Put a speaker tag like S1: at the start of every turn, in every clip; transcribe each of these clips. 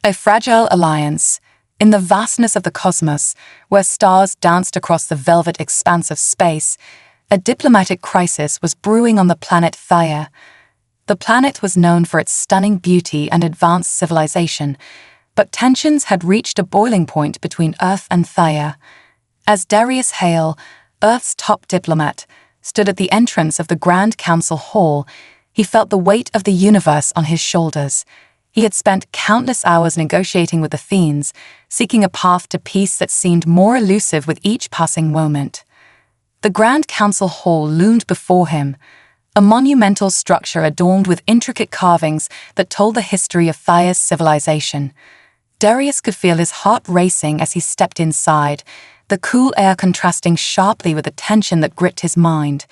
S1: A fragile alliance. In the vastness of the cosmos, where stars danced across the velvet expanse of space, a diplomatic crisis was brewing on the planet Theia. The planet was known for its stunning beauty and advanced civilization, but tensions had reached a boiling point between Earth and Theia. As Darius Hale, Earth's top diplomat, stood at the entrance of the Grand Council Hall, he felt the weight of the universe on his shoulders. He had spent countless hours negotiating with the Fiends, seeking a path to peace that seemed more elusive with each passing moment. The Grand Council Hall loomed before him, a monumental structure adorned with intricate carvings that told the history of Theia's civilization. Darius could feel his heart racing as he stepped inside, the cool air contrasting sharply with the tension that gripped his mind.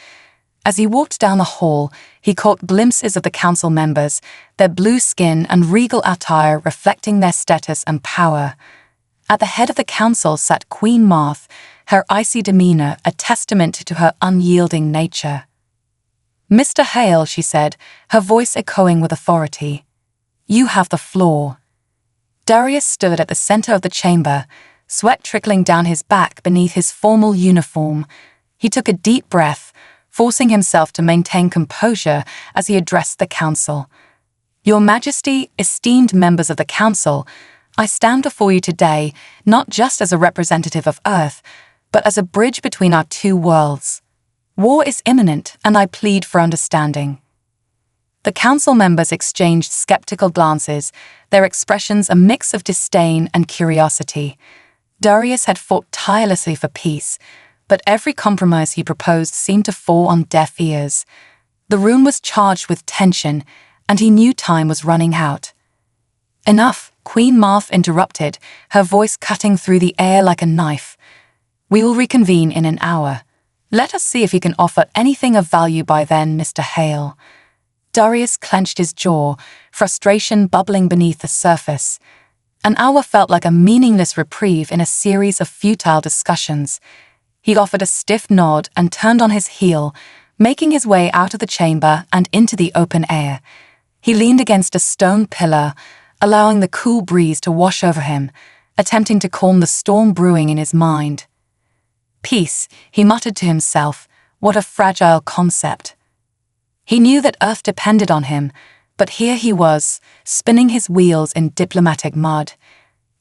S1: As he walked down the hall, he caught glimpses of the council members, their blue skin and regal attire reflecting their status and power. At the head of the council sat Queen Marth, her icy demeanor a testament to her unyielding nature. "Mr. Hale," she said, her voice echoing with authority. "You have the floor." Darius stood at the center of the chamber, sweat trickling down his back beneath his formal uniform. He took a deep breath, forcing himself to maintain composure as he addressed the council. "Your Majesty, esteemed members of the council, I stand before you today not just as a representative of Earth, but as a bridge between our two worlds. War is imminent, and I plead for understanding." The council members exchanged skeptical glances, their expressions a mix of disdain and curiosity. Darius had fought tirelessly for peace, but every compromise he proposed seemed to fall on deaf ears. The room was charged with tension, and he knew time was running out. "Enough," Queen Marth interrupted, her voice cutting through the air like a knife. "We will reconvene in an hour. Let us see if you can offer anything of value by then, Mr. Hale." Darius clenched his jaw, frustration bubbling beneath the surface. An hour felt like a meaningless reprieve in a series of futile discussions. He offered a stiff nod and turned on his heel, making his way out of the chamber and into the open air. He leaned against a stone pillar, allowing the cool breeze to wash over him, attempting to calm the storm brewing in his mind. "Peace," he muttered to himself, what a fragile concept. He knew that Earth depended on him, but here he was, spinning his wheels in diplomatic mud.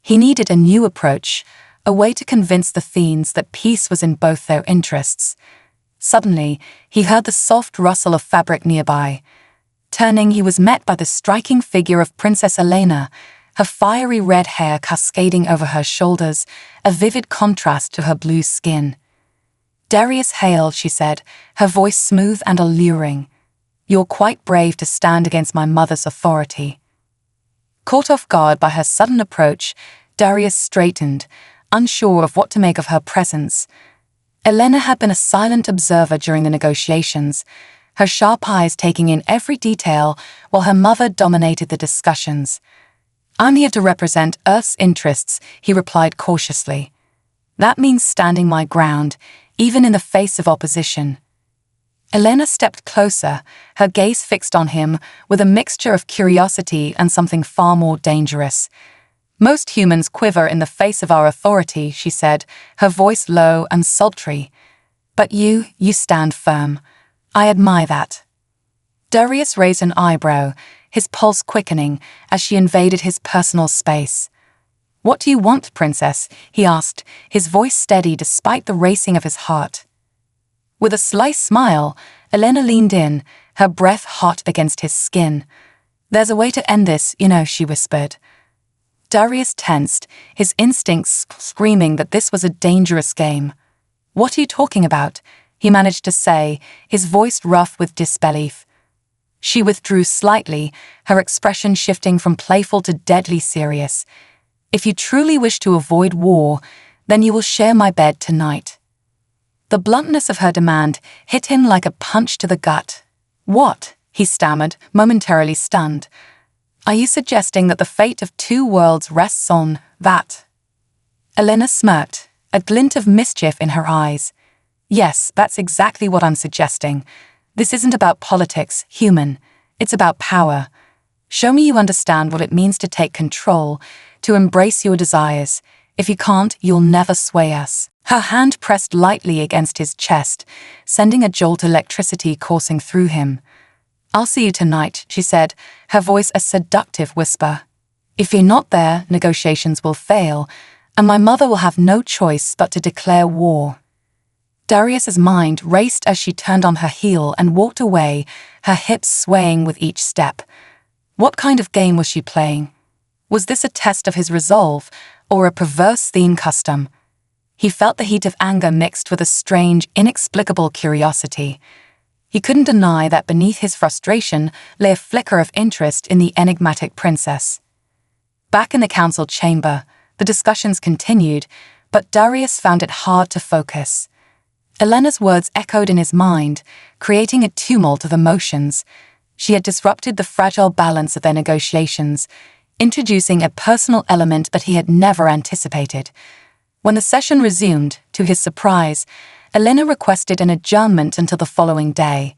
S1: He needed a new approach, a way to convince the Fiends that peace was in both their interests. Suddenly, he heard the soft rustle of fabric nearby. Turning, he was met by the striking figure of Princess Elena, her fiery red hair cascading over her shoulders, a vivid contrast to her blue skin. "Darius Hale," she said, her voice smooth and alluring. "You're quite brave to stand against my mother's authority." Caught off guard by her sudden approach, Darius straightened, unsure of what to make of her presence. Elena had been a silent observer during the negotiations, her sharp eyes taking in every detail while her mother dominated the discussions. "I'm here to represent Earth's interests," he replied cautiously. "That means standing my ground, even in the face of opposition." Elena stepped closer, her gaze fixed on him with a mixture of curiosity and something far more dangerous. "Most humans quiver in the face of our authority," she said, her voice low and sultry. "But you stand firm. I admire that." Darius raised an eyebrow, his pulse quickening as she invaded his personal space. "What do you want, Princess?" he asked, his voice steady despite the racing of his heart. With a sly smile, Elena leaned in, her breath hot against his skin. "There's a way to end this, she whispered. Darius tensed, his instincts screaming that this was a dangerous game. "What are you talking about?" he managed to say, his voice rough with disbelief. She withdrew slightly, her expression shifting from playful to deadly serious. "If you truly wish to avoid war, then you will share my bed tonight." The bluntness of her demand hit him like a punch to the gut. "What?" he stammered, momentarily stunned. "Are you suggesting that the fate of two worlds rests on that?" Elena smirked, a glint of mischief in her eyes. "Yes, that's exactly what I'm suggesting. This isn't about politics, human. It's about power. Show me you understand what it means to take control, to embrace your desires. If you can't, you'll never sway us." Her hand pressed lightly against his chest, sending a jolt of electricity coursing through him. "I'll see you tonight," she said, her voice a seductive whisper. "If you're not there, negotiations will fail, and my mother will have no choice but to declare war." Darius's mind raced as she turned on her heel and walked away, her hips swaying with each step. What kind of game was she playing? Was this a test of his resolve, or a perverse theme custom? He felt the heat of anger mixed with a strange, inexplicable curiosity. He couldn't deny that beneath his frustration lay a flicker of interest in the enigmatic princess. Back in the council chamber, the discussions continued, but Darius found it hard to focus. Elena's words echoed in his mind, creating a tumult of emotions. She had disrupted the fragile balance of their negotiations, introducing a personal element that he had never anticipated. When the session resumed, to his surprise, Elena requested an adjournment until the following day.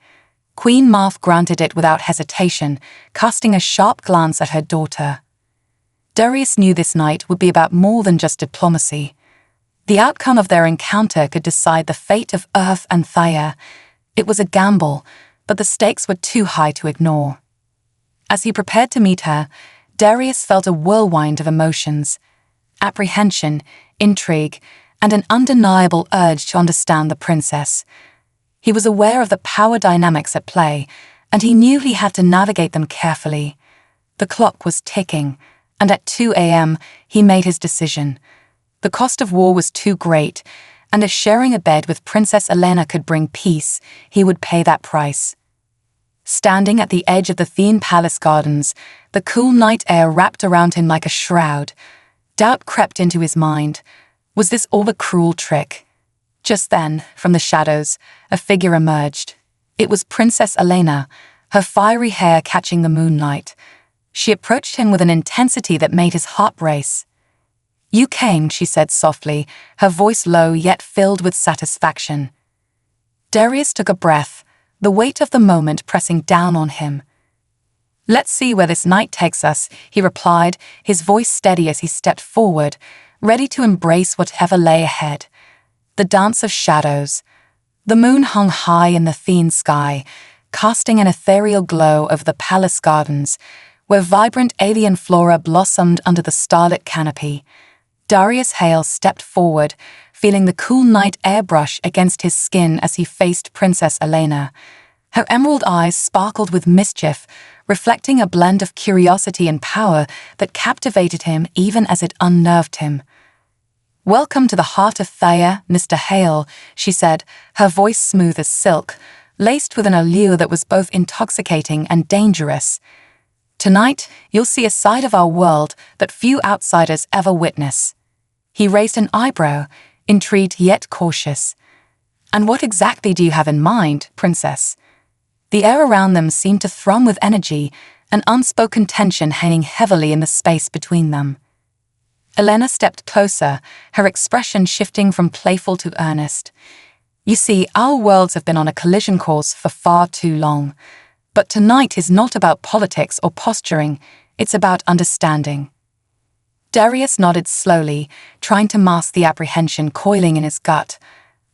S1: Queen Marth granted it without hesitation, casting a sharp glance at her daughter. Darius knew this night would be about more than just diplomacy. The outcome of their encounter could decide the fate of Earth and Thea. It was a gamble, but the stakes were too high to ignore. As he prepared to meet her, Darius felt a whirlwind of emotions: apprehension, intrigue, and an undeniable urge to understand the princess. He was aware of the power dynamics at play, and he knew he had to navigate them carefully. The clock was ticking, and at 2 a.m. he made his decision. The cost of war was too great, and if sharing a bed with Princess Elena could bring peace, he would pay that price. Standing at the edge of the Thene Palace gardens, the cool night air wrapped around him like a shroud. Doubt crept into his mind. Was this all a cruel trick? Just then, from the shadows, a figure emerged. It was Princess Elena, her fiery hair catching the moonlight. She approached him with an intensity that made his heart race. "You came," she said softly, her voice low yet filled with satisfaction. Darius took a breath, the weight of the moment pressing down on him. "Let's see where this night takes us," he replied, his voice steady as he stepped forward, ready to embrace whatever lay ahead. The dance of shadows. The moon hung high in the Thene sky, casting an ethereal glow over the palace gardens, where vibrant alien flora blossomed under the starlit canopy. Darius Hale stepped forward, feeling the cool night air brush against his skin as he faced Princess Elena. Her emerald eyes sparkled with mischief, reflecting a blend of curiosity and power that captivated him even as it unnerved him. "Welcome to the heart of Thea, Mr. Hale," she said, her voice smooth as silk, laced with an allure that was both intoxicating and dangerous. "Tonight, you'll see a side of our world that few outsiders ever witness." He raised an eyebrow, intrigued yet cautious. "And what exactly do you have in mind, Princess?" The air around them seemed to thrum with energy, an unspoken tension hanging heavily in the space between them. Elena stepped closer, her expression shifting from playful to earnest. "You see, our worlds have been on a collision course for far too long. But tonight is not about politics or posturing, it's about understanding." Darius nodded slowly, trying to mask the apprehension coiling in his gut.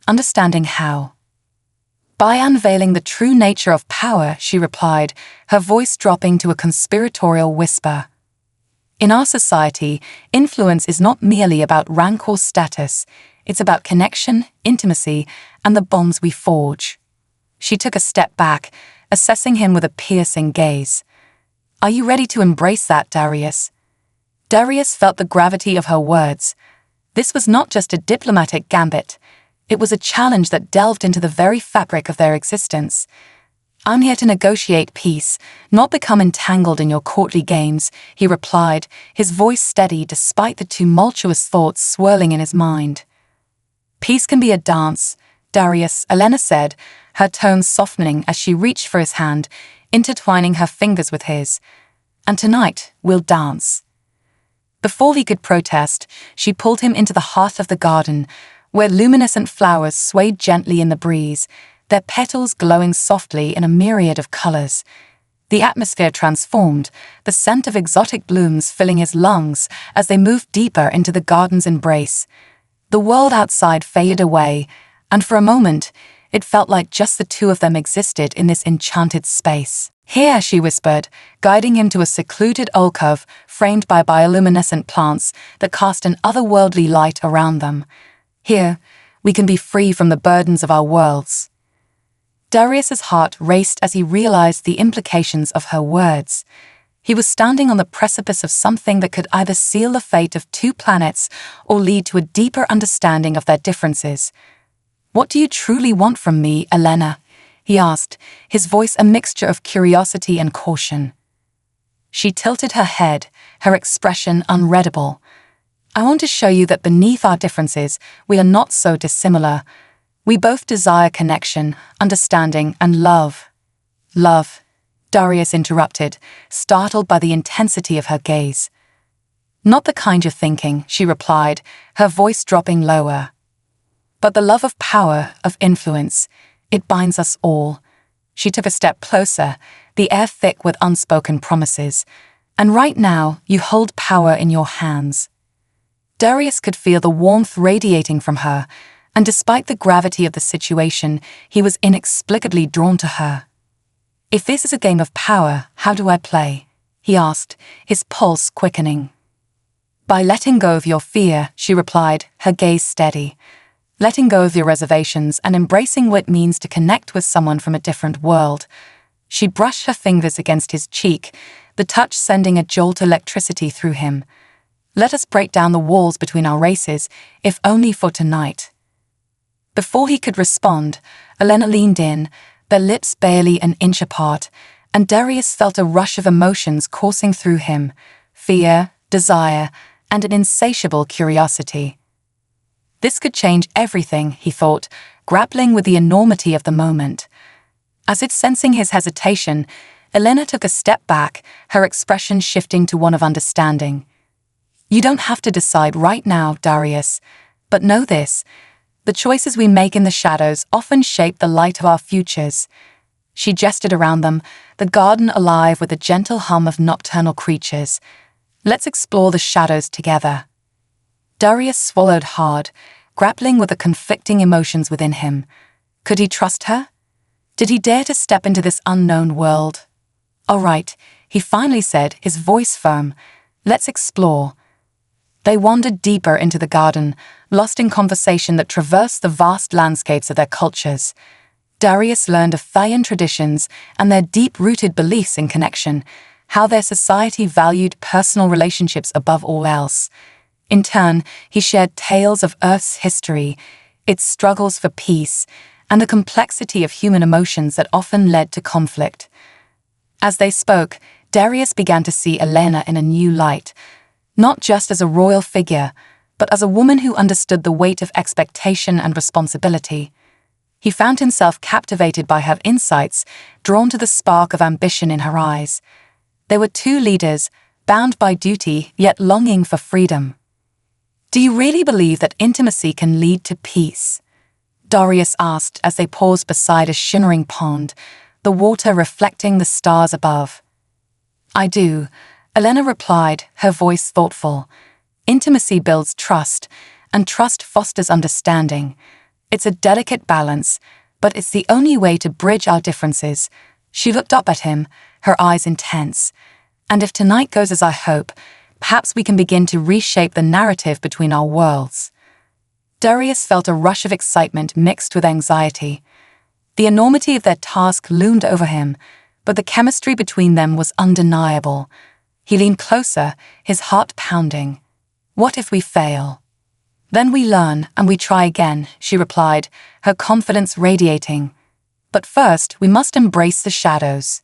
S1: Understanding how? "By unveiling the true nature of power," she replied, her voice dropping to a conspiratorial whisper. "In our society, influence is not merely about rank or status, it's about connection, intimacy, and the bonds we forge." She took a step back, assessing him with a piercing gaze. "Are you ready to embrace that, Darius?" Darius felt the gravity of her words. This was not just a diplomatic gambit. It was a challenge that delved into the very fabric of their existence. "I'm here to negotiate peace, not become entangled in your courtly games," he replied, his voice steady despite the tumultuous thoughts swirling in his mind. "Peace can be a dance, Darius," Elena said, her tone softening as she reached for his hand, intertwining her fingers with his. "And tonight, we'll dance." Before he could protest, she pulled him into the heart of the garden, where luminescent flowers swayed gently in the breeze, their petals glowing softly in a myriad of colors. The atmosphere transformed, the scent of exotic blooms filling his lungs as they moved deeper into the garden's embrace. The world outside faded away, and for a moment, it felt like just the two of them existed in this enchanted space. "Here," she whispered, guiding him to a secluded alcove framed by bioluminescent plants that cast an otherworldly light around them. "Here, we can be free from the burdens of our worlds." Darius's heart raced as he realized the implications of her words. He was standing on the precipice of something that could either seal the fate of two planets or lead to a deeper understanding of their differences. "What do you truly want from me, Elena?" he asked, his voice a mixture of curiosity and caution. She tilted her head, her expression unreadable. "I want to show you that beneath our differences, we are not so dissimilar. We both desire connection, understanding, and love." "Love," Darius interrupted, startled by the intensity of her gaze. "Not the kind you're thinking," she replied, her voice dropping lower. "But the love of power, of influence. It binds us all." She took a step closer, the air thick with unspoken promises. "And right now, you hold power in your hands." Darius could feel the warmth radiating from her, and despite the gravity of the situation, he was inexplicably drawn to her. "If this is a game of power, how do I play?" he asked, his pulse quickening. "By letting go of your fear," she replied, her gaze steady. "Letting go of your reservations and embracing what it means to connect with someone from a different world." She brushed her fingers against his cheek, the touch sending a jolt of electricity through him. "Let us break down the walls between our races, if only for tonight." Before he could respond, Elena leaned in, their lips barely an inch apart, and Darius felt a rush of emotions coursing through him: fear, desire, and an insatiable curiosity. This could change everything, he thought, grappling with the enormity of the moment. As if sensing his hesitation, Elena took a step back, her expression shifting to one of understanding. "You don't have to decide right now, Darius, but know this: the choices we make in the shadows often shape the light of our futures." She gestured around them, the garden alive with the gentle hum of nocturnal creatures. "Let's explore the shadows together." Darius swallowed hard, grappling with the conflicting emotions within him. Could he trust her? Did he dare to step into this unknown world? "All right," he finally said, his voice firm. "Let's explore." They wandered deeper into the garden, lost in conversation that traversed the vast landscapes of their cultures. Darius learned of Thayan traditions and their deep-rooted beliefs in connection, how their society valued personal relationships above all else. In turn, he shared tales of Earth's history, its struggles for peace, and the complexity of human emotions that often led to conflict. As they spoke, Darius began to see Elena in a new light, not just as a royal figure, but as a woman who understood the weight of expectation and responsibility. He found himself captivated by her insights, drawn to the spark of ambition in her eyes. They were two leaders, bound by duty, yet longing for freedom. "Do you really believe that intimacy can lead to peace?" Darius asked as they paused beside a shimmering pond, the water reflecting the stars above. "I do," Elena replied, her voice thoughtful. "Intimacy builds trust, and trust fosters understanding. It's a delicate balance, but it's the only way to bridge our differences." She looked up at him, her eyes intense. "And if tonight goes as I hope, perhaps we can begin to reshape the narrative between our worlds." Darius felt a rush of excitement mixed with anxiety. The enormity of their task loomed over him, but the chemistry between them was undeniable. He leaned closer, his heart pounding. "What if we fail?" "Then we learn and we try again," she replied, her confidence radiating. "But first, we must embrace the shadows."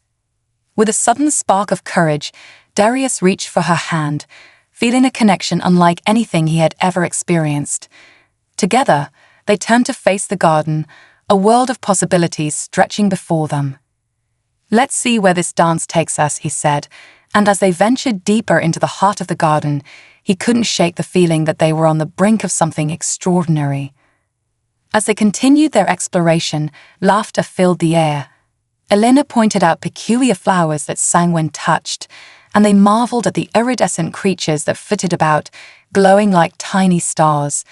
S1: With a sudden spark of courage, Darius reached for her hand, feeling a connection unlike anything he had ever experienced. Together, they turned to face the garden, a world of possibilities stretching before them. "Let's see where this dance takes us," he said, and as they ventured deeper into the heart of the garden, he couldn't shake the feeling that they were on the brink of something extraordinary. As they continued their exploration, laughter filled the air. Elena pointed out peculiar flowers that sang when touched, and they marveled at the iridescent creatures that flitted about, glowing like tiny stars.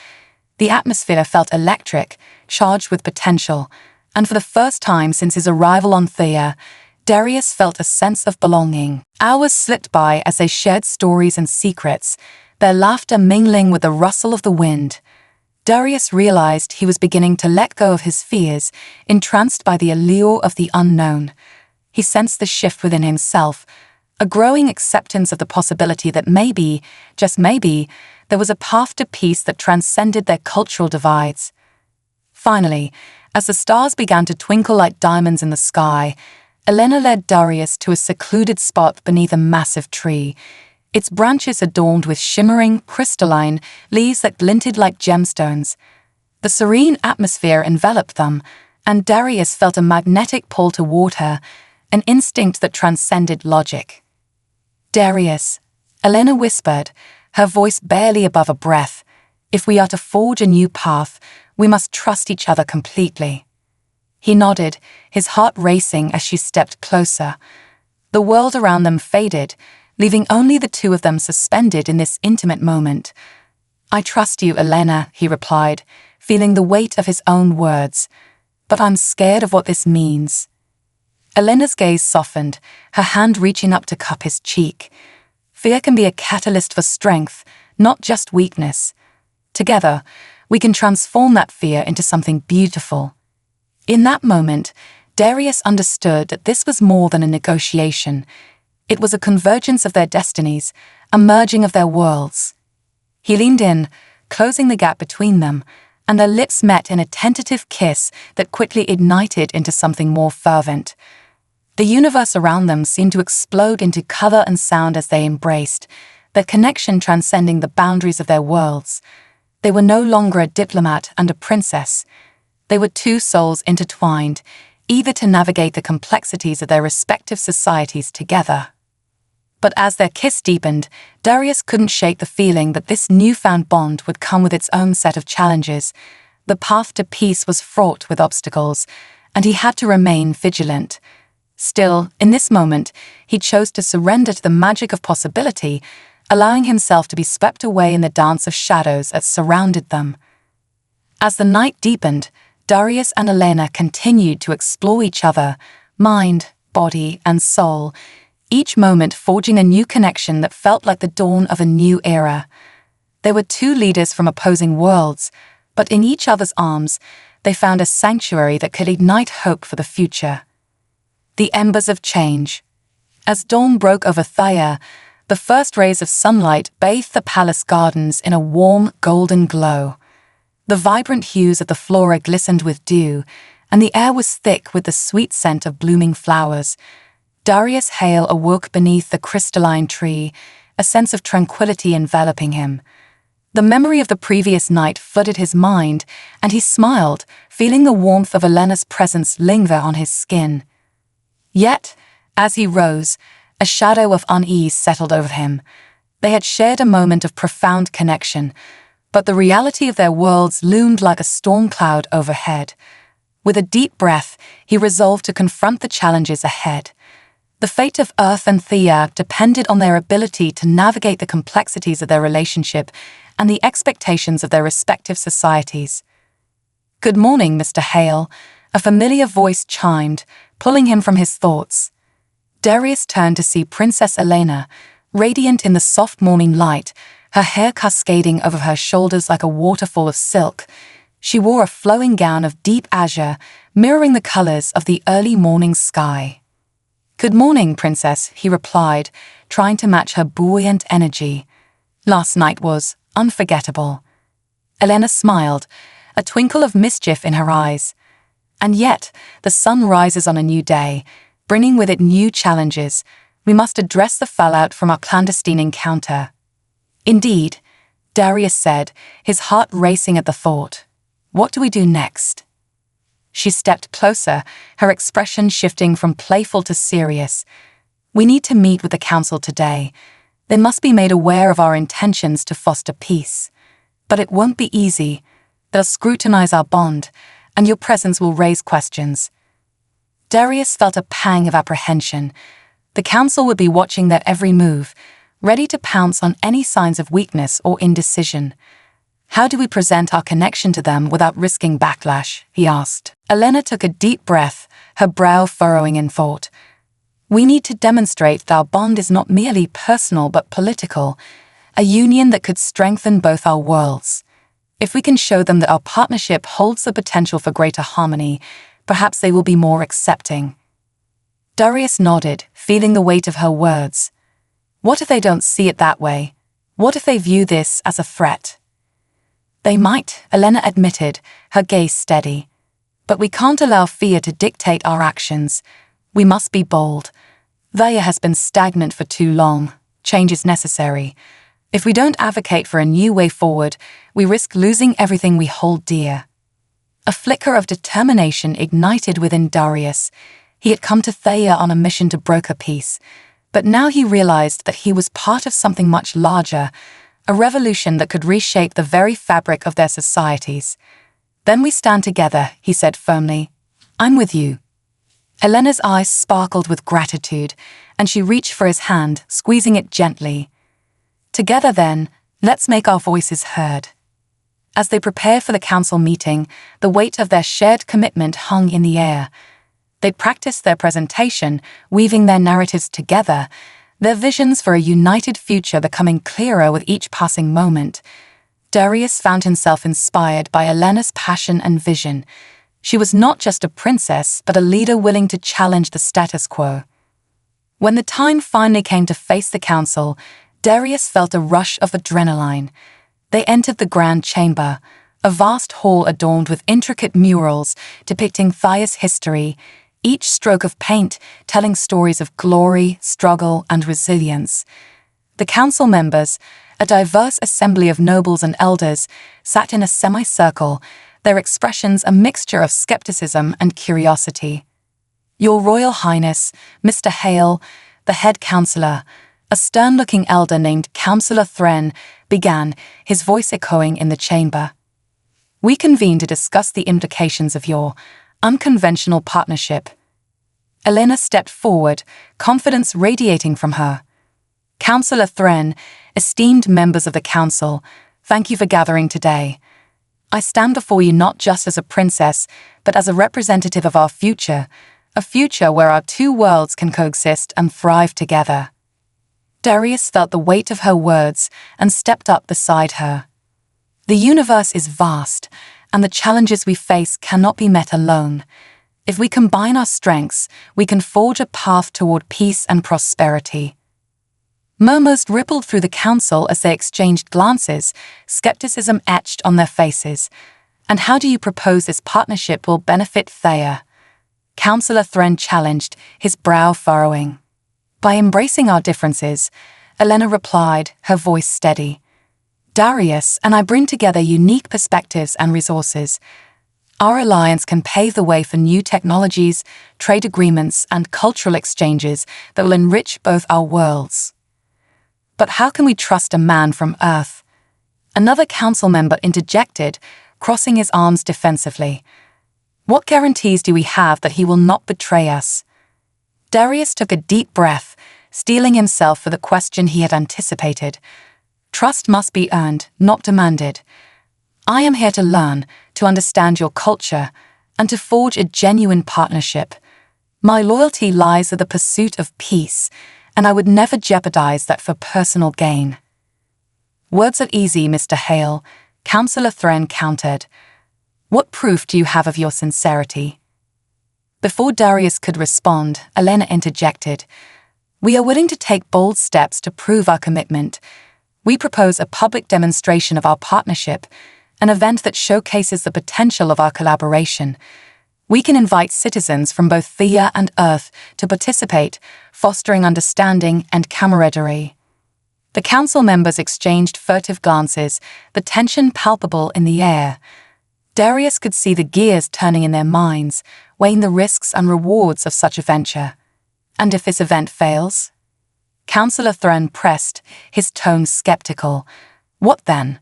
S1: The atmosphere felt electric, charged with potential, and for the first time since his arrival on Theia, Darius felt a sense of belonging. Hours slipped by as they shared stories and secrets, their laughter mingling with the rustle of the wind. Darius realized he was beginning to let go of his fears, entranced by the allure of the unknown. He sensed the shift within himself, a growing acceptance of the possibility that maybe, just maybe, there was a path to peace that transcended their cultural divides. Finally, as the stars began to twinkle like diamonds in the sky, Elena led Darius to a secluded spot beneath a massive tree, its branches adorned with shimmering, crystalline leaves that glinted like gemstones. The serene atmosphere enveloped them, and Darius felt a magnetic pull toward her, an instinct that transcended logic. "Darius," Elena whispered, her voice barely above a breath, "if we are to forge a new path, we must trust each other completely." He nodded, his heart racing as she stepped closer. The world around them faded, leaving only the two of them suspended in this intimate moment. "I trust you, Elena," he replied, feeling the weight of his own words. "But I'm scared of what this means." Elena's gaze softened, her hand reaching up to cup his cheek. Fear can be a catalyst for strength, not just weakness. Together, we can transform that fear into something beautiful. In that moment, Darius understood that this was more than a negotiation. It was a convergence of their destinies, a merging of their worlds. He leaned in, closing the gap between them, and their lips met in a tentative kiss that quickly ignited into something more fervent. The universe around them seemed to explode into color and sound as they embraced, their connection transcending the boundaries of their worlds. They were no longer a diplomat and a princess. They were two souls intertwined, eager to navigate the complexities of their respective societies together. But as their kiss deepened, Darius couldn't shake the feeling that this newfound bond would come with its own set of challenges. The path to peace was fraught with obstacles, and he had to remain vigilant. Still, in this moment, he chose to surrender to the magic of possibility, allowing himself to be swept away in the dance of shadows that surrounded them. As the night deepened, Darius and Elena continued to explore each other, mind, body, and soul, each moment forging a new connection that felt like the dawn of a new era. They were two leaders from opposing worlds, but in each other's arms, they found a sanctuary that could ignite hope for the future. The embers of change. As dawn broke over Theia, the first rays of sunlight bathed the palace gardens in a warm, golden glow. The vibrant hues of the flora glistened with dew, and the air was thick with the sweet scent of blooming flowers. Darius Hale awoke beneath the crystalline tree, a sense of tranquility enveloping him. The memory of the previous night flooded his mind, and he smiled, feeling the warmth of Elena's presence linger on his skin. Yet, as he rose, a shadow of unease settled over him. They had shared a moment of profound connection, but the reality of their worlds loomed like a storm cloud overhead. With a deep breath, he resolved to confront the challenges ahead. The fate of Earth and Theia depended on their ability to navigate the complexities of their relationship and the expectations of their respective societies. "Good morning, Mr. Hale," a familiar voice chimed, pulling him from his thoughts. Darius turned to see Princess Elena, radiant in the soft morning light, her hair cascading over her shoulders like a waterfall of silk. She wore a flowing gown of deep azure, mirroring the colors of the early morning sky. "Good morning, Princess," he replied, trying to match her buoyant energy. "Last night was unforgettable." Elena smiled, a twinkle of mischief in her eyes. "And yet, the sun rises on a new day, bringing with it new challenges. We must address the fallout from our clandestine encounter." "Indeed," Darius said, his heart racing at the thought. "What do we do next?" She stepped closer, her expression shifting from playful to serious. "We need to meet with the council today. They must be made aware of our intentions to foster peace. But it won't be easy. They'll scrutinize our bond, and your presence will raise questions." Darius felt a pang of apprehension. The council would be watching their every move, ready to pounce on any signs of weakness or indecision. How do we present our connection to them without risking backlash? He asked. Elena took a deep breath, her brow furrowing in thought. We need to demonstrate that our bond is not merely personal but political, a union that could strengthen both our worlds. If we can show them that our partnership holds the potential for greater harmony, perhaps they will be more accepting. Darius nodded, feeling the weight of her words. What if they don't see it that way? What if they view this as a threat? They might, Elena admitted, her gaze steady. But we can't allow fear to dictate our actions. We must be bold. Theia has been stagnant for too long. Change is necessary. If we don't advocate for a new way forward, we risk losing everything we hold dear. A flicker of determination ignited within Darius. He had come to Theia on a mission to broker peace, but now he realized that he was part of something much larger, a revolution that could reshape the very fabric of their societies. Then we stand together, he said firmly. I'm with you. Elena's eyes sparkled with gratitude, and she reached for his hand, squeezing it gently. Together then, let's make our voices heard. As they prepared for the council meeting, the weight of their shared commitment hung in the air. They practiced their presentation, weaving their narratives together, their visions for a united future becoming clearer with each passing moment. Darius found himself inspired by Elena's passion and vision. She was not just a princess, but a leader willing to challenge the status quo. When the time finally came to face the council, Darius felt a rush of adrenaline. They entered the grand chamber, a vast hall adorned with intricate murals depicting Theia's history, each stroke of paint telling stories of glory, struggle, and resilience. The council members, a diverse assembly of nobles and elders, sat in a semicircle, their expressions a mixture of skepticism and curiosity. Your Royal Highness, Mr. Hale, the head councillor, a stern-looking elder named Councillor Thren, began, his voice echoing in the chamber. We convene to discuss the implications of your unconventional partnership. Elena stepped forward, confidence radiating from her. Councillor Thren, esteemed members of the council, thank you for gathering today. I stand before you not just as a princess, but as a representative of our future, a future where our two worlds can coexist and thrive together. Darius felt the weight of her words and stepped up beside her. The universe is vast, and the challenges we face cannot be met alone. If we combine our strengths, we can forge a path toward peace and prosperity. Murmurs rippled through the council as they exchanged glances, skepticism etched on their faces. And how do you propose this partnership will benefit Theia? Councillor Thren challenged, his brow furrowing. By embracing our differences, Elena replied, her voice steady. Darius and I bring together unique perspectives and resources. Our alliance can pave the way for new technologies, trade agreements, and cultural exchanges that will enrich both our worlds. But how can we trust a man from Earth? Another council member interjected, crossing his arms defensively. What guarantees do we have that he will not betray us? Darius took a deep breath, steeling himself for the question he had anticipated. Trust must be earned, not demanded. I am here to learn, to understand your culture, and to forge a genuine partnership. My loyalty lies in the pursuit of peace, and I would never jeopardize that for personal gain. Words are easy, Mr. Hale, Councillor Thren countered. What proof do you have of your sincerity? Before Darius could respond, Elena interjected. We are willing to take bold steps to prove our commitment. We propose a public demonstration of our partnership, an event that showcases the potential of our collaboration. We can invite citizens from both Theia and Earth to participate, fostering understanding and camaraderie. The council members exchanged furtive glances, the tension palpable in the air. Darius could see the gears turning in their minds, weighing the risks and rewards of such a venture. And if this event fails? Councillor Thren pressed, his tone skeptical. What then?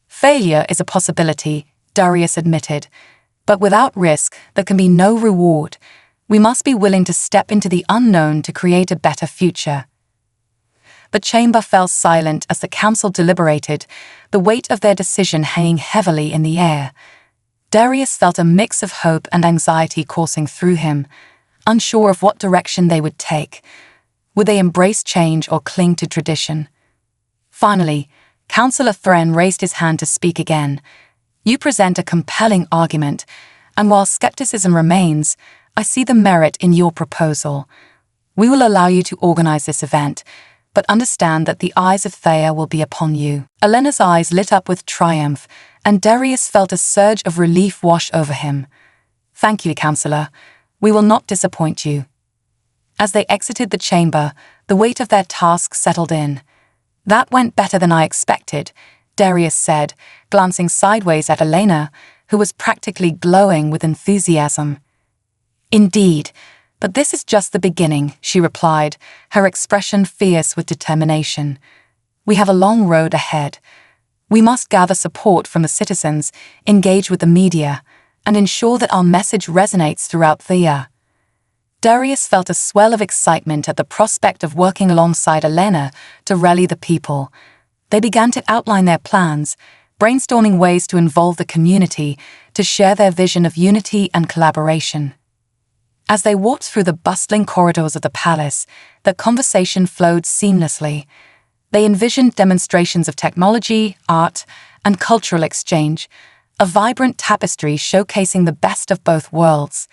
S1: Failure is a possibility, Darius admitted. But without risk, there can be no reward. We must be willing to step into the unknown to create a better future. The chamber fell silent as the council deliberated, the weight of their decision hanging heavily in the air. Darius felt a mix of hope and anxiety coursing through him, unsure of what direction they would take. Would they embrace change or cling to tradition? Finally, Councillor Thren raised his hand to speak again. You present a compelling argument, and while skepticism remains, I see the merit in your proposal. We will allow you to organize this event, but understand that the eyes of Thea will be upon you. Elena's eyes lit up with triumph, and Darius felt a surge of relief wash over him. Thank you, Councillor. We will not disappoint you. As they exited the chamber, the weight of their task settled in. That went better than I expected, Darius said, glancing sideways at Elena, who was practically glowing with enthusiasm. Indeed, but this is just the beginning, she replied, her expression fierce with determination. We have a long road ahead. We must gather support from the citizens, engage with the media, and ensure that our message resonates throughout Thea. Darius felt a swell of excitement at the prospect of working alongside Elena to rally the people. They began to outline their plans, brainstorming ways to involve the community, to share their vision of unity and collaboration. As they walked through the bustling corridors of the palace, the conversation flowed seamlessly. They envisioned demonstrations of technology, art, and cultural exchange, a vibrant tapestry showcasing the best of both worlds.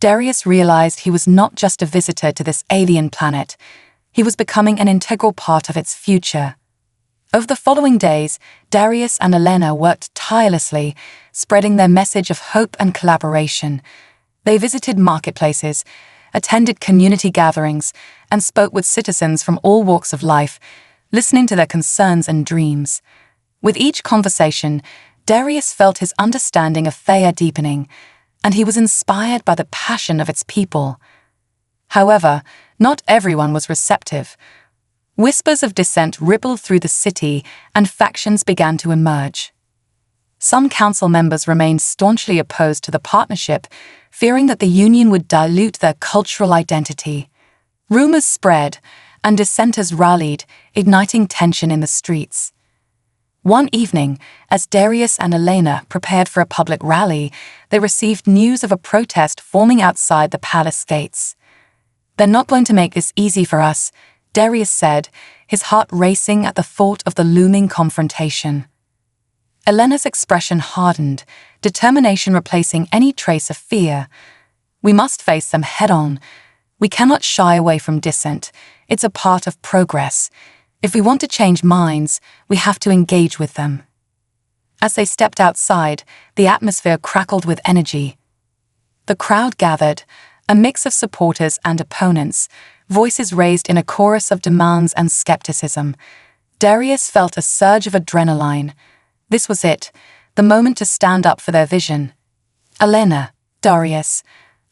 S1: Darius realized he was not just a visitor to this alien planet. He was becoming an integral part of its future. Over the following days, Darius and Elena worked tirelessly, spreading their message of hope and collaboration. They visited marketplaces, attended community gatherings, and spoke with citizens from all walks of life, listening to their concerns and dreams. With each conversation, Darius felt his understanding of Thea deepening, and he was inspired by the passion of its people. However, not everyone was receptive. Whispers of dissent rippled through the city, and factions began to emerge. Some council members remained staunchly opposed to the partnership, fearing that the union would dilute their cultural identity. Rumors spread, and dissenters rallied, igniting tension in the streets. One evening, as Darius and Elena prepared for a public rally, they received news of a protest forming outside the palace gates. "They're not going to make this easy for us," Darius said, his heart racing at the thought of the looming confrontation. Elena's expression hardened, determination replacing any trace of fear. "We must face them head-on. We cannot shy away from dissent. It's a part of progress. If we want to change minds, we have to engage with them." As they stepped outside, the atmosphere crackled with energy. The crowd gathered, a mix of supporters and opponents, voices raised in a chorus of demands and skepticism. Darius felt a surge of adrenaline. This was it, the moment to stand up for their vision. "Elena, Darius,"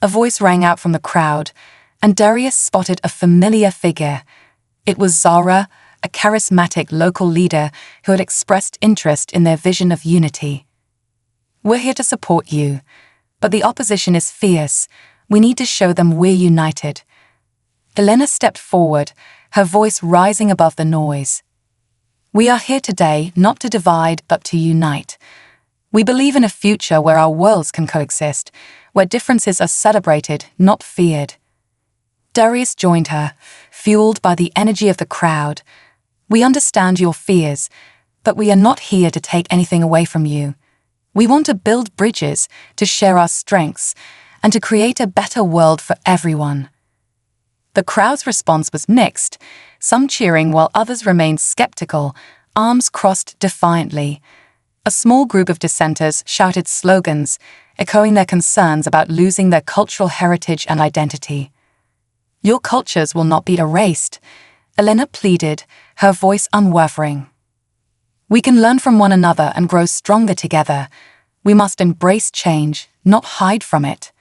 S1: a voice rang out from the crowd, and Darius spotted a familiar figure. It was Zara, a charismatic local leader who had expressed interest in their vision of unity. "We're here to support you, but the opposition is fierce. We need to show them we're united." Elena stepped forward, her voice rising above the noise. "We are here today not to divide but to unite. We believe in a future where our worlds can coexist, where differences are celebrated, not feared." Darius joined her, fueled by the energy of the crowd. "We understand your fears, but we are not here to take anything away from you. We want to build bridges, to share our strengths, and to create a better world for everyone." The crowd's response was mixed, some cheering while others remained skeptical, arms crossed defiantly. A small group of dissenters shouted slogans, echoing their concerns about losing their cultural heritage and identity. "Your cultures will not be erased," Elena pleaded, her voice unwavering. "We can learn from one another and grow stronger together. We must embrace change, not hide from it."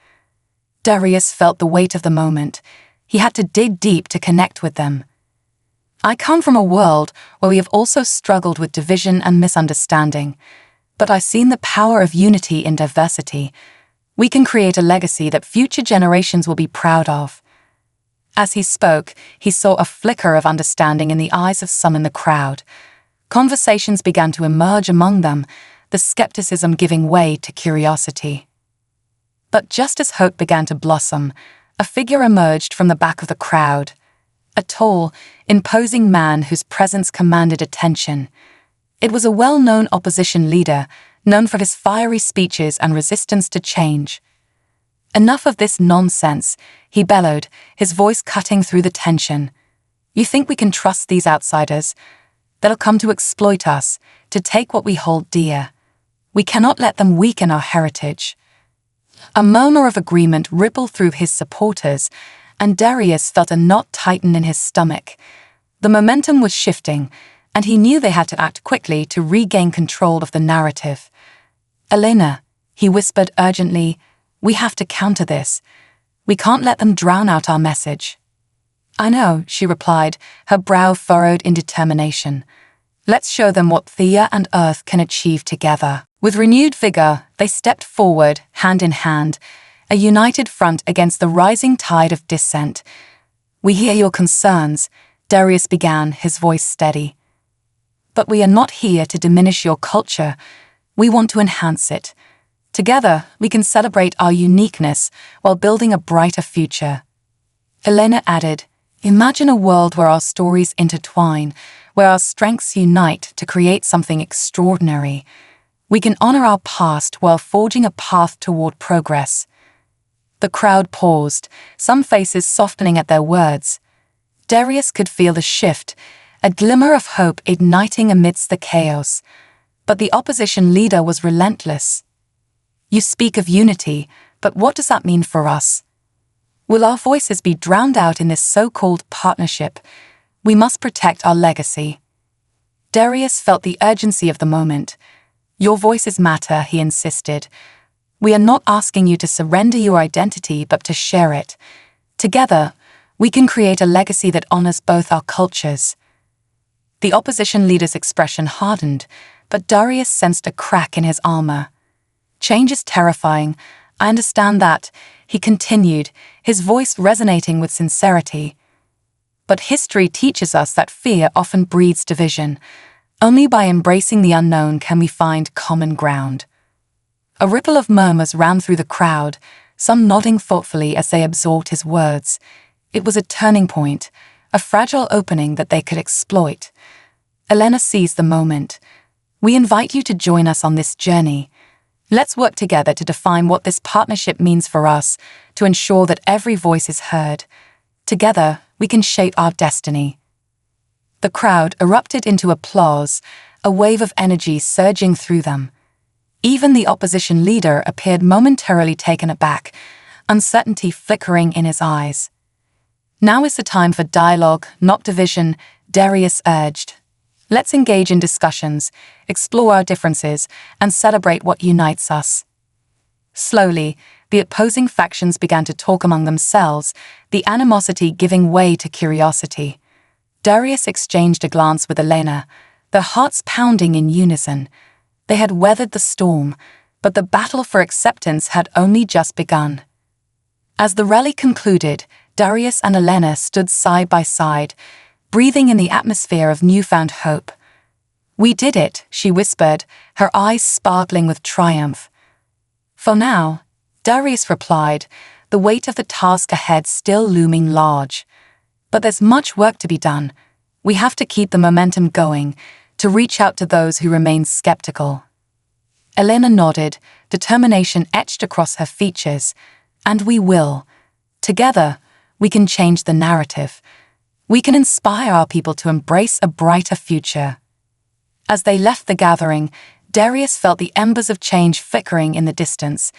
S1: Darius felt the weight of the moment. He had to dig deep to connect with them. "I come from a world where we have also struggled with division and misunderstanding, but I've seen the power of unity in diversity. We can create a legacy that future generations will be proud of." As he spoke, he saw a flicker of understanding in the eyes of some in the crowd. Conversations began to emerge among them, the skepticism giving way to curiosity. But just as hope began to blossom, a figure emerged from the back of the crowd. A tall, imposing man whose presence commanded attention. It was a well-known opposition leader, known for his fiery speeches and resistance to change. "Enough of this nonsense," he bellowed, his voice cutting through the tension. "You think we can trust these outsiders? They'll come to exploit us, to take what we hold dear. We cannot let them weaken our heritage." A murmur of agreement rippled through his supporters, and Darius felt a knot tighten in his stomach. The momentum was shifting, and he knew they had to act quickly to regain control of the narrative. "Elena," he whispered urgently, "we have to counter this. We can't let them drown out our message." "I know," she replied, her brow furrowed in determination. "Let's show them what Thea and Earth can achieve together." With renewed vigor, they stepped forward, hand in hand, a united front against the rising tide of dissent. "We hear your concerns," Darius began, his voice steady. "But we are not here to diminish your culture. We want to enhance it. Together, we can celebrate our uniqueness while building a brighter future." Elena added, "Imagine a world where our stories intertwine, where our strengths unite to create something extraordinary. We can honor our past while forging a path toward progress." The crowd paused, some faces softening at their words. Darius could feel the shift, a glimmer of hope igniting amidst the chaos. But the opposition leader was relentless. "You speak of unity, but what does that mean for us? Will our voices be drowned out in this so-called partnership? We must protect our legacy." Darius felt the urgency of the moment. "Your voices matter," he insisted. "We are not asking you to surrender your identity, but to share it. Together, we can create a legacy that honors both our cultures." The opposition leader's expression hardened, but Darius sensed a crack in his armor. "Change is terrifying. I understand that," he continued, his voice resonating with sincerity. "But history teaches us that fear often breeds division. Only by embracing the unknown can we find common ground." A ripple of murmurs ran through the crowd, some nodding thoughtfully as they absorbed his words. It was a turning point, a fragile opening that they could exploit. Elena seized the moment. "We invite you to join us on this journey. Let's work together to define what this partnership means for us, to ensure that every voice is heard. Together, we can shape our destiny." The crowd erupted into applause, a wave of energy surging through them. Even the opposition leader appeared momentarily taken aback, uncertainty flickering in his eyes. "Now is the time for dialogue, not division," Darius urged. "Let's engage in discussions, explore our differences, and celebrate what unites us." Slowly, the opposing factions began to talk among themselves, the animosity giving way to curiosity. Darius exchanged a glance with Elena, their hearts pounding in unison. They had weathered the storm, but the battle for acceptance had only just begun. As the rally concluded, Darius and Elena stood side by side, breathing in the atmosphere of newfound hope. "We did it," she whispered, her eyes sparkling with triumph. "For now," Darius replied, the weight of the task ahead still looming large. "But there's much work to be done. We have to keep the momentum going, to reach out to those who remain skeptical." Elena nodded, determination etched across her features. "And we will. Together, we can change the narrative. We can inspire our people to embrace a brighter future." As they left the gathering, Darius felt the embers of change flickering in the distance.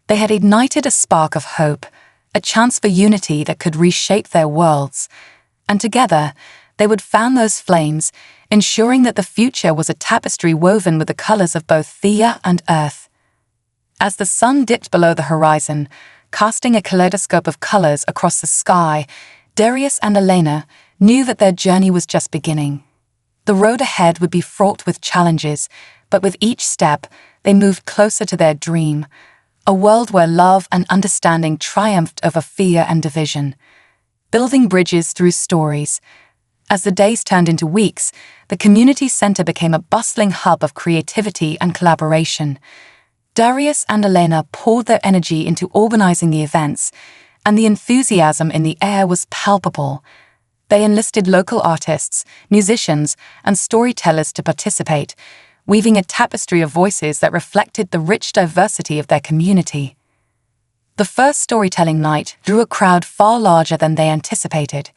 S1: They had ignited a spark of hope, a chance for unity that could reshape their worlds. And together, they would fan those flames, ensuring that the future was a tapestry woven with the colors of both Thea and Earth. As the sun dipped below the horizon, casting a kaleidoscope of colors across the sky, Darius and Elena knew that their journey was just beginning. The road ahead would be fraught with challenges, but with each step, they moved closer to their dream, a world where love and understanding triumphed over fear and division. Building bridges through stories. As the days turned into weeks, the community center became a bustling hub of creativity and collaboration. Darius and Elena poured their energy into organizing the events, and the enthusiasm in the air was palpable. They enlisted local artists, musicians, and storytellers to participate, weaving a tapestry of voices that reflected the rich diversity of their community. The first storytelling night drew a crowd far larger than they anticipated.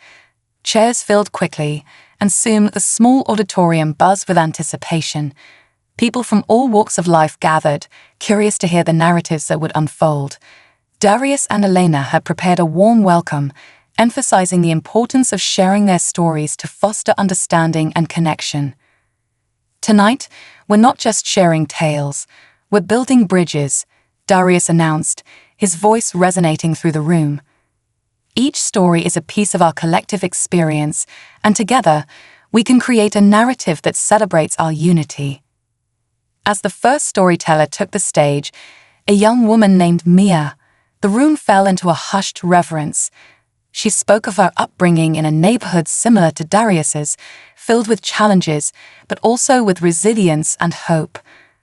S1: Chairs filled quickly, and soon the small auditorium buzzed with anticipation. People from all walks of life gathered, curious to hear the narratives that would unfold. Darius and Elena had prepared a warm welcome, emphasizing the importance of sharing their stories to foster understanding and connection. Tonight, we're not just sharing tales, we're building bridges, Darius announced, his voice resonating through the room. Each story is a piece of our collective experience, and together, we can create a narrative that celebrates our unity. As the first storyteller took the stage, a young woman named Mia, the room fell into a hushed reverence. She spoke of her upbringing in a neighborhood similar to Darius's, filled with challenges, but also with resilience and hope.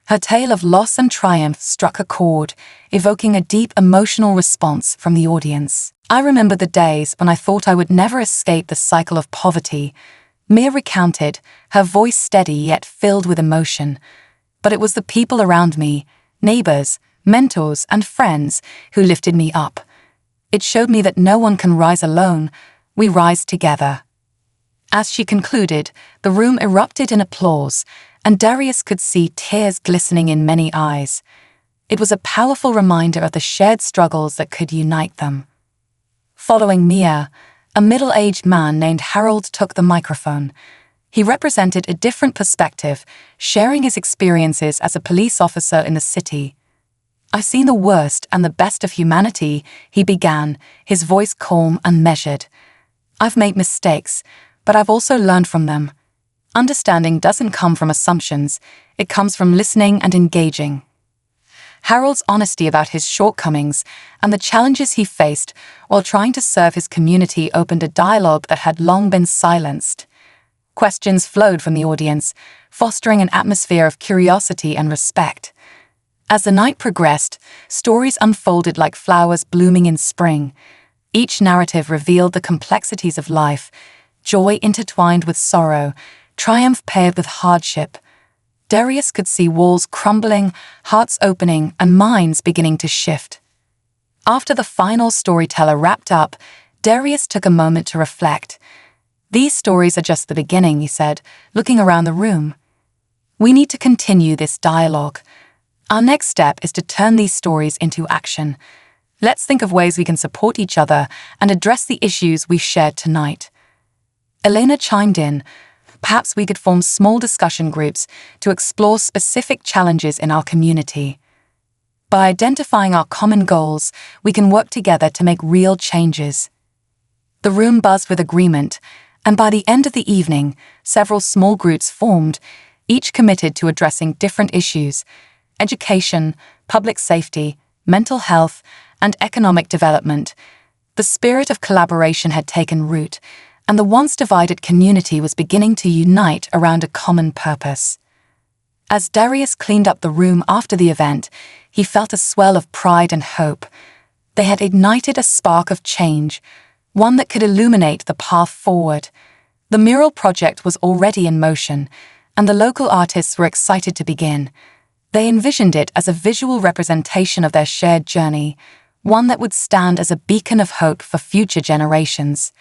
S1: Her tale of loss and triumph struck a chord, evoking a deep emotional response from the audience. I remember the days when I thought I would never escape the cycle of poverty. Mia recounted, her voice steady yet filled with emotion. But it was the people around me, neighbors, mentors, and friends, who lifted me up. It showed me that no one can rise alone, we rise together. As she concluded, the room erupted in applause, and Darius could see tears glistening in many eyes. It was a powerful reminder of the shared struggles that could unite them. Following Mia, a middle-aged man named Harold took the microphone. He represented a different perspective, sharing his experiences as a police officer in the city. "I've seen the worst and the best of humanity," he began, his voice calm and measured. "I've made mistakes, but I've also learned from them. Understanding doesn't come from assumptions, it comes from listening and engaging." Harold's honesty about his shortcomings and the challenges he faced while trying to serve his community opened a dialogue that had long been silenced. Questions flowed from the audience, fostering an atmosphere of curiosity and respect. As the night progressed, stories unfolded like flowers blooming in spring. Each narrative revealed the complexities of life, joy intertwined with sorrow, triumph paired with hardship. Darius could see walls crumbling, hearts opening, and minds beginning to shift. After the final storyteller wrapped up, Darius took a moment to reflect. "These stories are just the beginning," he said, looking around the room. "We need to continue this dialogue. Our next step is to turn these stories into action. Let's think of ways we can support each other and address the issues we shared tonight." Elena chimed in. "Perhaps we could form small discussion groups to explore specific challenges in our community. By identifying our common goals, we can work together to make real changes." The room buzzed with agreement, and by the end of the evening, several small groups formed, each committed to addressing different issues: education, public safety, mental health, and economic development. The spirit of collaboration had taken root, and the once divided community was beginning to unite around a common purpose. As Darius cleaned up the room after the event, he felt a swell of pride and hope. They had ignited a spark of change, one that could illuminate the path forward. The mural project was already in motion, and the local artists were excited to begin. They envisioned it as a visual representation of their shared journey, one that would stand as a beacon of hope for future generations.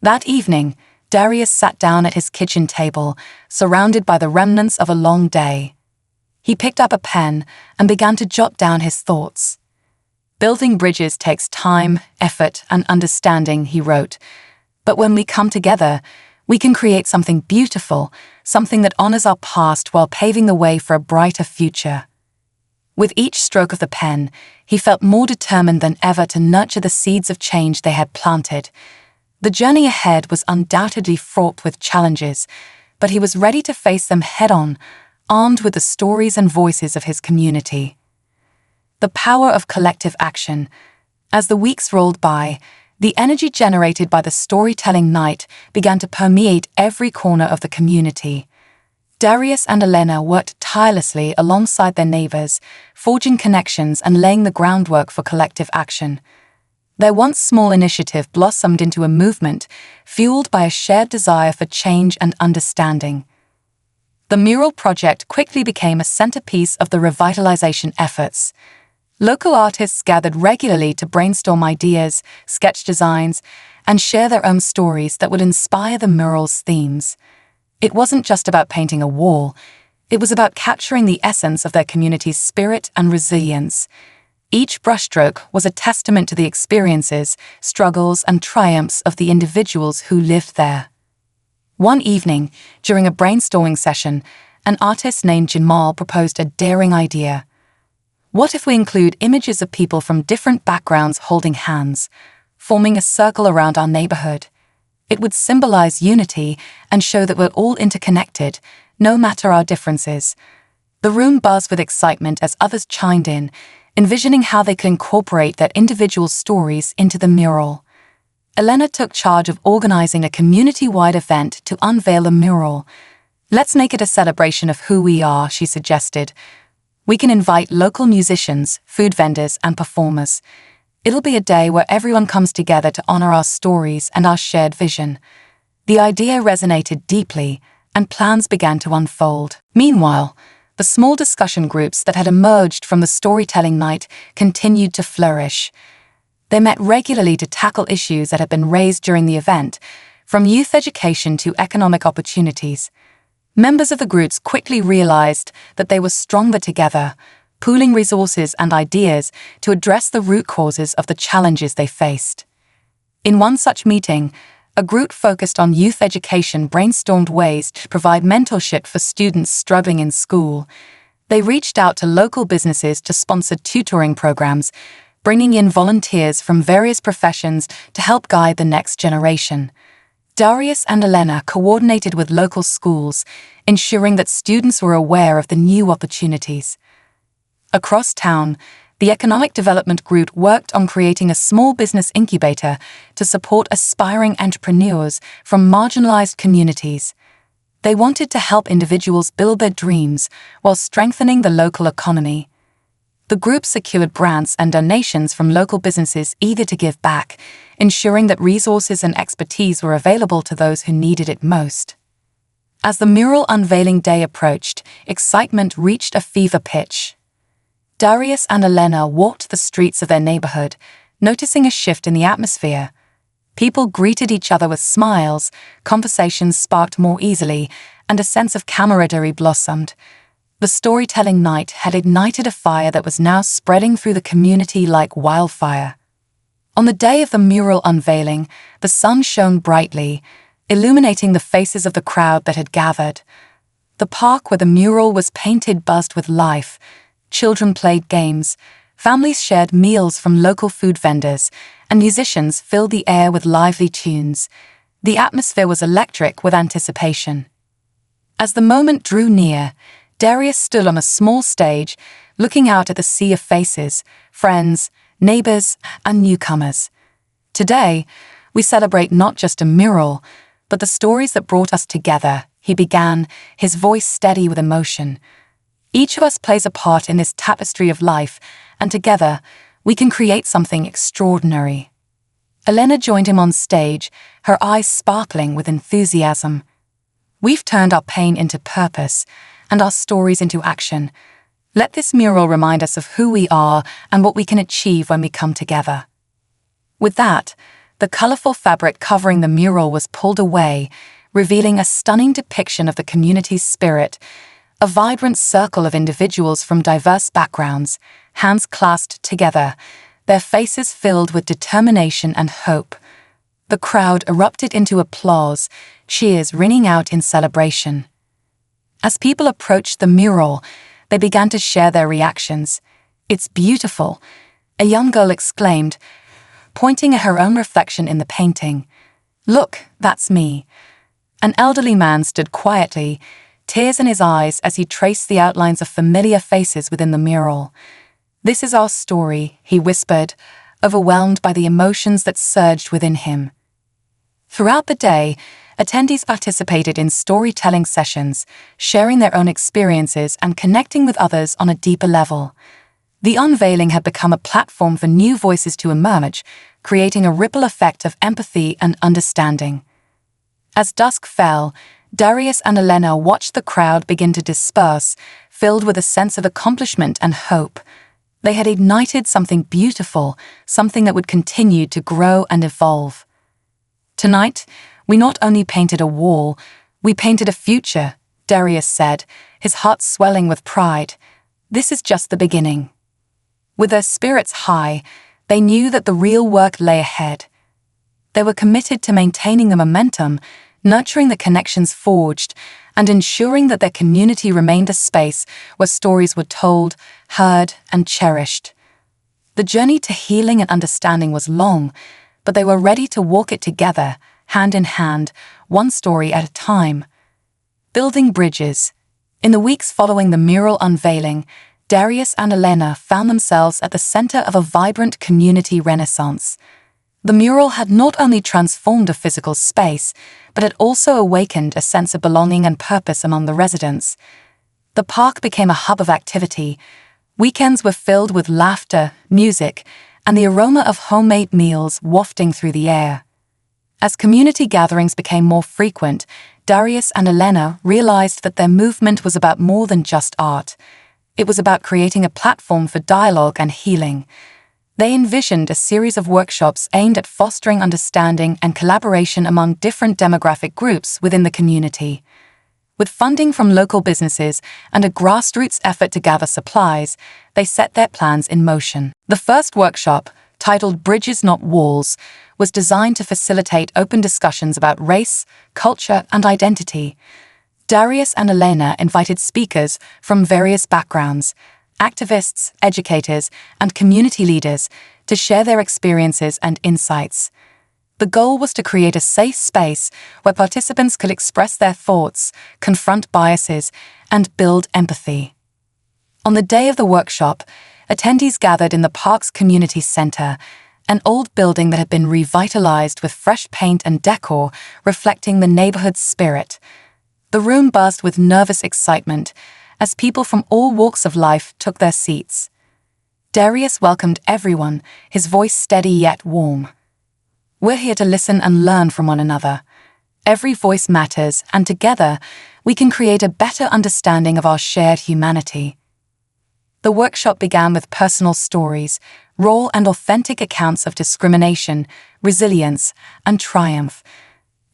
S1: That evening, Darius sat down at his kitchen table, surrounded by the remnants of a long day. He picked up a pen and began to jot down his thoughts. "Building bridges takes time, effort, and understanding," he wrote. "But when we come together, we can create something beautiful, something that honors our past while paving the way for a brighter future." With each stroke of the pen, he felt more determined than ever to nurture the seeds of change they had planted. The journey ahead was undoubtedly fraught with challenges, but he was ready to face them head-on, armed with the stories and voices of his community. The power of collective action. As the weeks rolled by, the energy generated by the storytelling night began to permeate every corner of the community. Darius and Elena worked tirelessly alongside their neighbors, forging connections and laying the groundwork for collective action. Their once small initiative blossomed into a movement, fueled by a shared desire for change and understanding. The mural project quickly became a centerpiece of the revitalization efforts. Local artists gathered regularly to brainstorm ideas, sketch designs, and share their own stories that would inspire the mural's themes. It wasn't just about painting a wall, it was about capturing the essence of their community's spirit and resilience. Each brushstroke was a testament to the experiences, struggles, and triumphs of the individuals who lived there. One evening, during a brainstorming session, an artist named Jamal proposed a daring idea. What if we include images of people from different backgrounds holding hands, forming a circle around our neighborhood? It would symbolize unity and show that we're all interconnected, no matter our differences. The room buzzed with excitement as others chimed in, envisioning how they could incorporate their individual stories into the mural. Elena took charge of organizing a community-wide event to unveil the mural. "Let's make it a celebration of who we are," she suggested. "We can invite local musicians, food vendors, and performers. It'll be a day where everyone comes together to honor our stories and our shared vision." The idea resonated deeply, and plans began to unfold. Meanwhile, the small discussion groups that had emerged from the storytelling night continued to flourish. They met regularly to tackle issues that had been raised during the event, from youth education to economic opportunities. Members of the groups quickly realized that they were stronger together, pooling resources and ideas to address the root causes of the challenges they faced. In one such meeting, a group focused on youth education brainstormed ways to provide mentorship for students struggling in school. They reached out to local businesses to sponsor tutoring programs, bringing in volunteers from various professions to help guide the next generation. Darius and Elena coordinated with local schools, ensuring that students were aware of the new opportunities. Across town, the Economic Development Group worked on creating a small business incubator to support aspiring entrepreneurs from marginalized communities. They wanted to help individuals build their dreams while strengthening the local economy. The group secured grants and donations from local businesses eager to give back, ensuring that resources and expertise were available to those who needed it most. As the mural unveiling day approached, excitement reached a fever pitch. Darius and Elena walked the streets of their neighborhood, noticing a shift in the atmosphere. People greeted each other with smiles, conversations sparked more easily, and a sense of camaraderie blossomed. The storytelling night had ignited a fire that was now spreading through the community like wildfire. On the day of the mural unveiling, the sun shone brightly, illuminating the faces of the crowd that had gathered. The park where the mural was painted buzzed with life. Children played games, families shared meals from local food vendors, and musicians filled the air with lively tunes. The atmosphere was electric with anticipation. As the moment drew near, Darius stood on a small stage, looking out at the sea of faces, friends, neighbors, and newcomers. Today, we celebrate not just a mural, but the stories that brought us together, he began, his voice steady with emotion. Each of us plays a part in this tapestry of life, and together, we can create something extraordinary. Elena joined him on stage, her eyes sparkling with enthusiasm. We've turned our pain into purpose, and our stories into action. Let this mural remind us of who we are and what we can achieve when we come together. With that, the colorful fabric covering the mural was pulled away, revealing a stunning depiction of the community's spirit, a vibrant circle of individuals from diverse backgrounds, hands clasped together, their faces filled with determination and hope. The crowd erupted into applause, cheers ringing out in celebration. As people approached the mural, they began to share their reactions. "It's beautiful," a young girl exclaimed, pointing at her own reflection in the painting. "Look, that's me." An elderly man stood quietly, tears in his eyes as he traced the outlines of familiar faces within the mural. "This is our story," he whispered, overwhelmed by the emotions that surged within him. Throughout the day, attendees participated in storytelling sessions, sharing their own experiences and connecting with others on a deeper level. The unveiling had become a platform for new voices to emerge, creating a ripple effect of empathy and understanding. As dusk fell, Darius and Elena watched the crowd begin to disperse, filled with a sense of accomplishment and hope. They had ignited something beautiful, something that would continue to grow and evolve. "Tonight, we not only painted a wall, we painted a future," Darius said, his heart swelling with pride. "This is just the beginning." With their spirits high, they knew that the real work lay ahead. They were committed to maintaining the momentum, nurturing the connections forged, and ensuring that their community remained a space where stories were told, heard, and cherished. The journey to healing and understanding was long, but they were ready to walk it together, hand in hand, one story at a time. Building bridges. In the weeks following the mural unveiling, Darius and Elena found themselves at the center of a vibrant community renaissance. The mural had not only transformed a physical space, but it also awakened a sense of belonging and purpose among the residents. The park became a hub of activity. Weekends were filled with laughter, music, and the aroma of homemade meals wafting through the air. As community gatherings became more frequent, Darius and Elena realized that their movement was about more than just art. It was about creating a platform for dialogue and healing. They envisioned a series of workshops aimed at fostering understanding and collaboration among different demographic groups within the community. With funding from local businesses and a grassroots effort to gather supplies, they set their plans in motion. The first workshop, titled Bridges Not Walls, was designed to facilitate open discussions about race, culture, and identity. Darius and Elena invited speakers from various backgrounds, activists, educators, and community leaders to share their experiences and insights. The goal was to create a safe space where participants could express their thoughts, confront biases, and build empathy. On the day of the workshop, attendees gathered in the park's community center, an old building that had been revitalized with fresh paint and decor reflecting the neighborhood's spirit. The room buzzed with nervous excitement as people from all walks of life took their seats. Darius welcomed everyone, his voice steady yet warm. "We're here to listen and learn from one another. Every voice matters, and together, we can create a better understanding of our shared humanity." The workshop began with personal stories, raw and authentic accounts of discrimination, resilience, and triumph.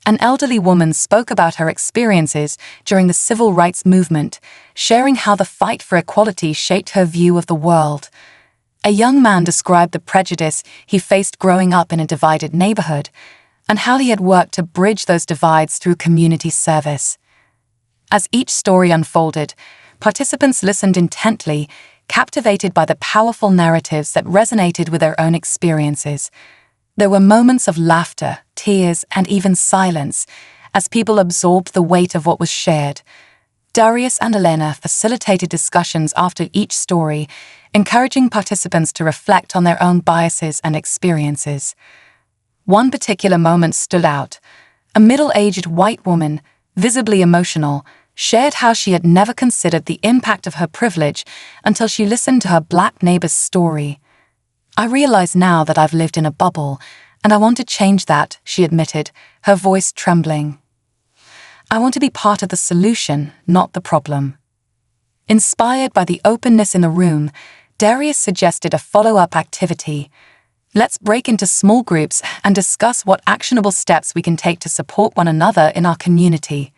S1: An elderly woman spoke about her experiences during the civil rights movement, sharing how the fight for equality shaped her view of the world. A young man described the prejudice he faced growing up in a divided neighborhood, and how he had worked to bridge those divides through community service. As each story unfolded, participants listened intently, captivated by the powerful narratives that resonated with their own experiences. There were moments of laughter, tears, and even silence, as people absorbed the weight of what was shared. Darius and Elena facilitated discussions after each story, encouraging participants to reflect on their own biases and experiences. One particular moment stood out. A middle-aged white woman, visibly emotional, shared how she had never considered the impact of her privilege until she listened to her black neighbor's story. "I realize now that I've lived in a bubble, and I want to change that," she admitted, her voice trembling. "I want to be part of the solution, not the problem." Inspired by the openness in the room, Darius suggested a follow-up activity. "Let's break into small groups and discuss what actionable steps we can take to support one another in our community."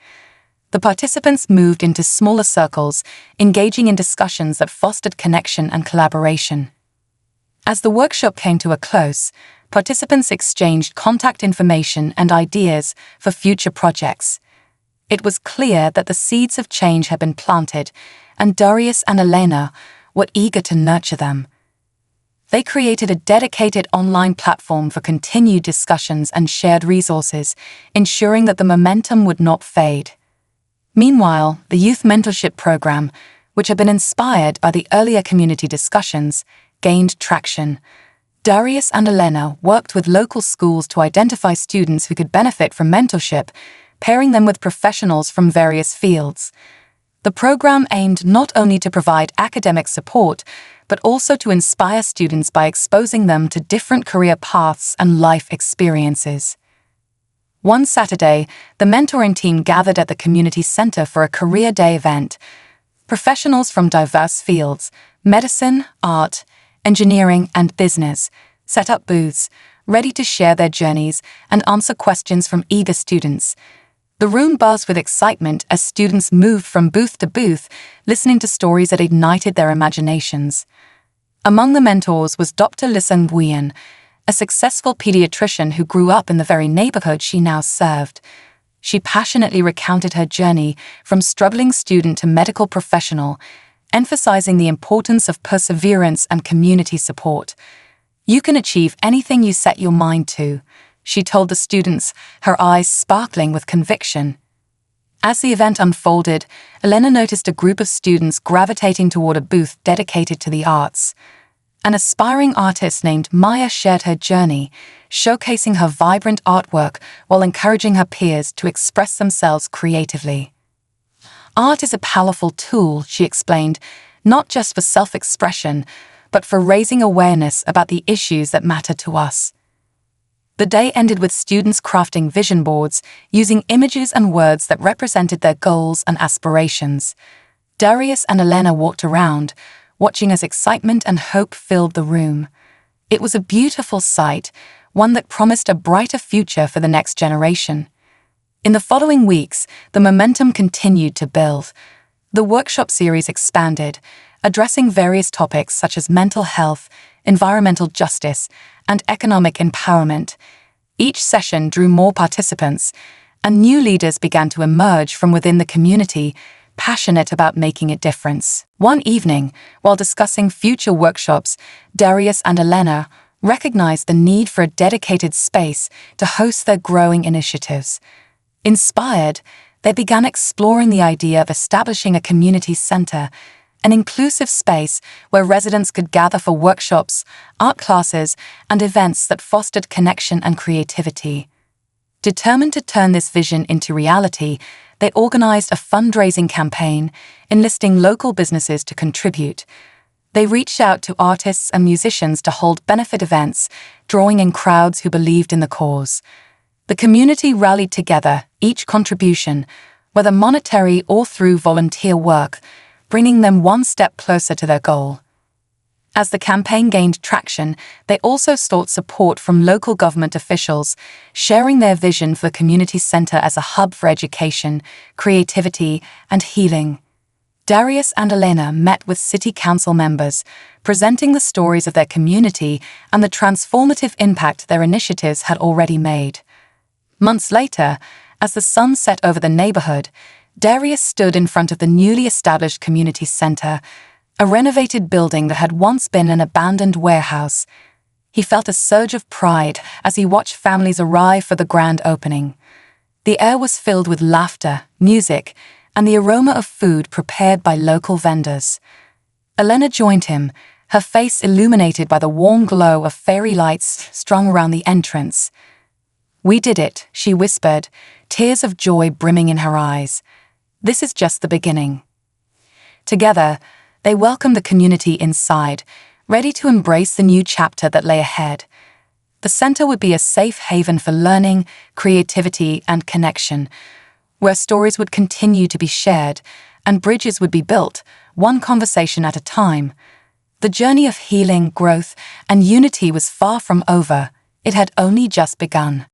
S1: The participants moved into smaller circles, engaging in discussions that fostered connection and collaboration. As the workshop came to a close, participants exchanged contact information and ideas for future projects. It was clear that the seeds of change had been planted, and Darius and Elena were eager to nurture them. They created a dedicated online platform for continued discussions and shared resources, ensuring that the momentum would not fade. Meanwhile, the youth mentorship program, which had been inspired by the earlier community discussions, gained traction. Darius and Elena worked with local schools to identify students who could benefit from mentorship, pairing them with professionals from various fields. The program aimed not only to provide academic support, but also to inspire students by exposing them to different career paths and life experiences. One Saturday, the mentoring team gathered at the community center for a career day event. Professionals from diverse fields, medicine, art, engineering, and business, set up booths, ready to share their journeys and answer questions from eager students. The room buzzed with excitement as students moved from booth to booth, listening to stories that ignited their imaginations. Among the mentors was Dr. Liseng Nguyen, a successful pediatrician who grew up in the very neighborhood she now served. She passionately recounted her journey from struggling student to medical professional, emphasizing the importance of perseverance and community support. "You can achieve anything you set your mind to," she told the students, her eyes sparkling with conviction. As the event unfolded, Elena noticed a group of students gravitating toward a booth dedicated to the arts. An aspiring artist named Maya shared her journey, showcasing her vibrant artwork while encouraging her peers to express themselves creatively. "Art is a powerful tool," she explained, "not just for self-expression, but for raising awareness about the issues that matter to us." The day ended with students crafting vision boards, using images and words that represented their goals and aspirations. Darius and Elena walked around, watching as excitement and hope filled the room. It was a beautiful sight, one that promised a brighter future for the next generation. In the following weeks, the momentum continued to build. The workshop series expanded, addressing various topics such as mental health, environmental justice, and economic empowerment. Each session drew more participants, and new leaders began to emerge from within the community, passionate about making a difference. One evening, while discussing future workshops, Darius and Elena recognized the need for a dedicated space to host their growing initiatives. Inspired, they began exploring the idea of establishing a community center, an inclusive space where residents could gather for workshops, art classes, and events that fostered connection and creativity. Determined to turn this vision into reality, they organized a fundraising campaign, enlisting local businesses to contribute. They reached out to artists and musicians to hold benefit events, drawing in crowds who believed in the cause. The community rallied together, each contribution, whether monetary or through volunteer work, bringing them one step closer to their goal. As the campaign gained traction, they also sought support from local government officials, sharing their vision for the community center as a hub for education, creativity, and healing. Darius and Elena met with city council members, presenting the stories of their community and the transformative impact their initiatives had already made. Months later, as the sun set over the neighborhood, Darius stood in front of the newly established community center, a renovated building that had once been an abandoned warehouse. He felt a surge of pride as he watched families arrive for the grand opening. The air was filled with laughter, music, and the aroma of food prepared by local vendors. Elena joined him, her face illuminated by the warm glow of fairy lights strung around the entrance. "We did it," she whispered, tears of joy brimming in her eyes. "This is just the beginning." Together, they welcomed the community inside, ready to embrace the new chapter that lay ahead. The center would be a safe haven for learning, creativity, and connection, where stories would continue to be shared and bridges would be built, one conversation at a time. The journey of healing, growth, and unity was far from over. It had only just begun.